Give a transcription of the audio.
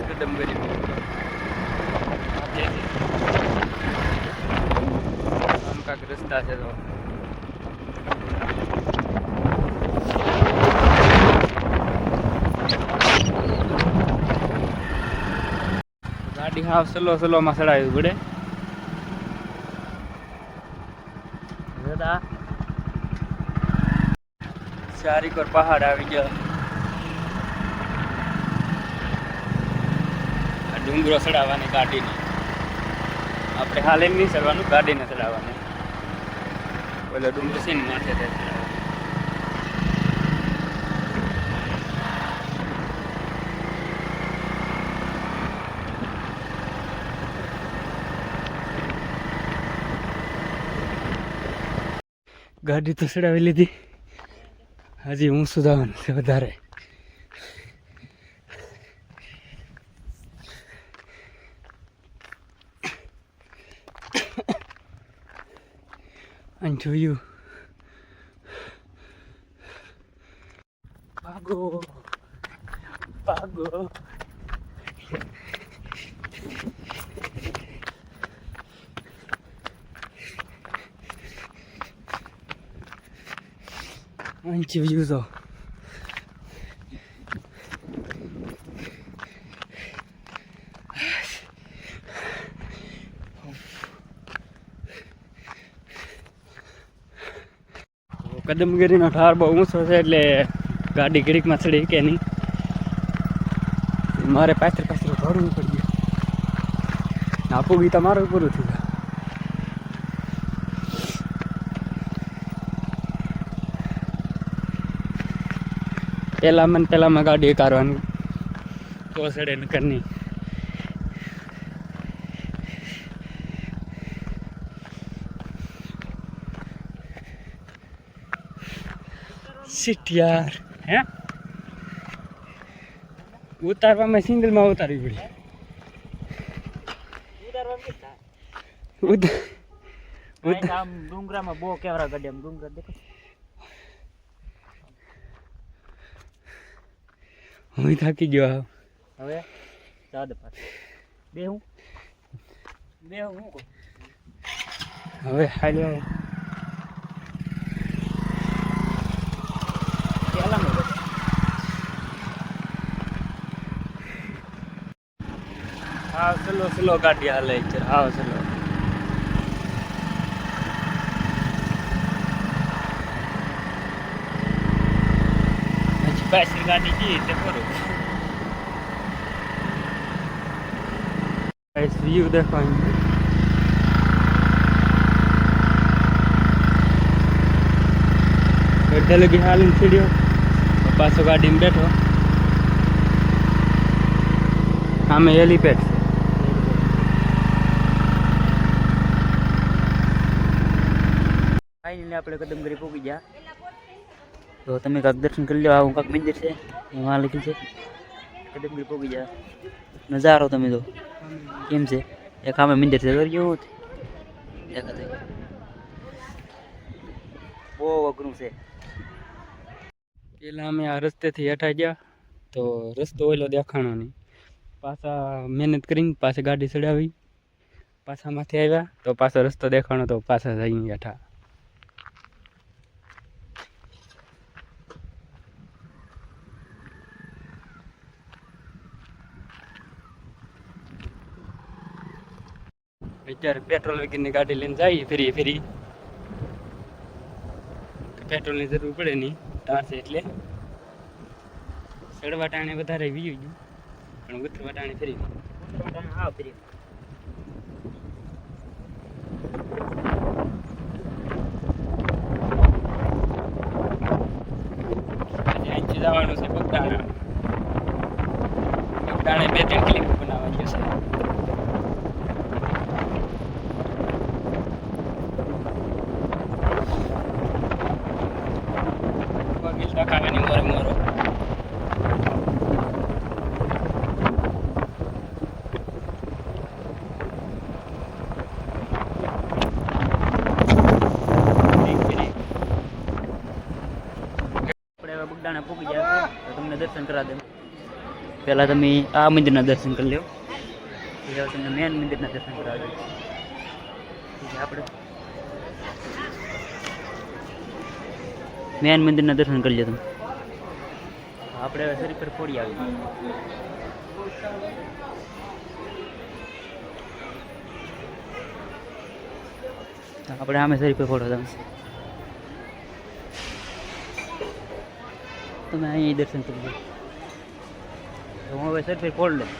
કદમ કરી આમ કાંક રસ્તા છે તો ગાડી હાવ સ્લો માં ચડાવી પડે. ચારીક ઓર પહાડ આવી ગયા. આ ડુંગરો ચડાવવાની ગાડીને આપણે હાલ એમ નહીં ચડવાનું, ગાડીને ચડાવવાની. ઓલો ડુંગર છે ને માથે ચડાવવાનું. ગાડી તો ચડાવી લીધી, હજી હું સુધારવાનું છે વધારે. અને જોયું ભાગો ભાગો. જોયું તો કદમગીરીનો ઠાર બહુ ઊંચો છે એટલે ગાડી ઘડીકમાં ચડી કે નહીં. મારે પાછળ દોડવું પડી ગયું. આપું બી તમારું પૂરું થયું. પહેલામાં ગાડી કાઢવાની તો ચડે ન કરની. શિટ યાર, હે ઉતારવામાં સિંગલમાં ઉતારવી પડી. ડુંગરામાં બહુ કેવરા ગાડી આમ ડુંગર દેખો. હું થાકી ગયો. હવે ચાદ પાછ બે હું હવે હાલ્યો. હા સ્લો ગાડી હાલે છે. હા સ્લો. હજી પાછળ ગાડી જઈએ તે ખરું. વ્યૂ દેખવાનું. અડધા લગી હાલીને ચડ્યો, પાછો ગાડીમાં બેઠો. આમે હેલીપેડ છે. ફાઇનલી આપણે કદમગીરી પહોંચી ગયા. તો તમે કાંક દર્શન કરી લો. આવું કાંક મંદિર છે, એમાં લખ્યું છે કદમગીરી પહોંચી ગયા. નજારો તમે તો કેમ છે. એક આમે મંદિર છે જેવું દેખાતું. બહુ અઘરું છે. પેલા અમે આ રસ્તેથી હેઠા ગયા તો રસ્તો ઓલો દેખાણો નહીં. પાછા મહેનત કરીને પાછા ગાડી ચડાવી, પાછા માથે આવ્યા તો પાછો રસ્તો દેખાણો તો પાછા જઈ હેઠા. અત્યારે પેટ્રોલ વગરની ગાડી લઈને જઈએ ફરી. પેટ્રોલની જરૂર પડે નહીં, ટાર છે એટલે. ચડવા ટાણે વધારે વીયું ગયું પણ ઉતરવા ટાણે ફરી. હા ફરી અહીંથી જવાનું છે બગદાણા. 2-3 ક્લિપ બનાવવા જશે. કાકાની મોરો બગદાણા પૂકી જાય તો તમને દર્શન કરા દે. પહેલાં તમે આ મંદિરના દર્શન કરી લો, પછી હવે તમને મેન મંદિરના દર્શન કરાવી આપણે મેન મંદિરના દર્શન કરી લો તમે. આપણે હવે શરીર પર ફોડી આવી આપણે આમે શરીર પર ફોડો તમે અહીં દર્શન કરી લો. તો હું હવે શરીર પર ફોડ લઉં.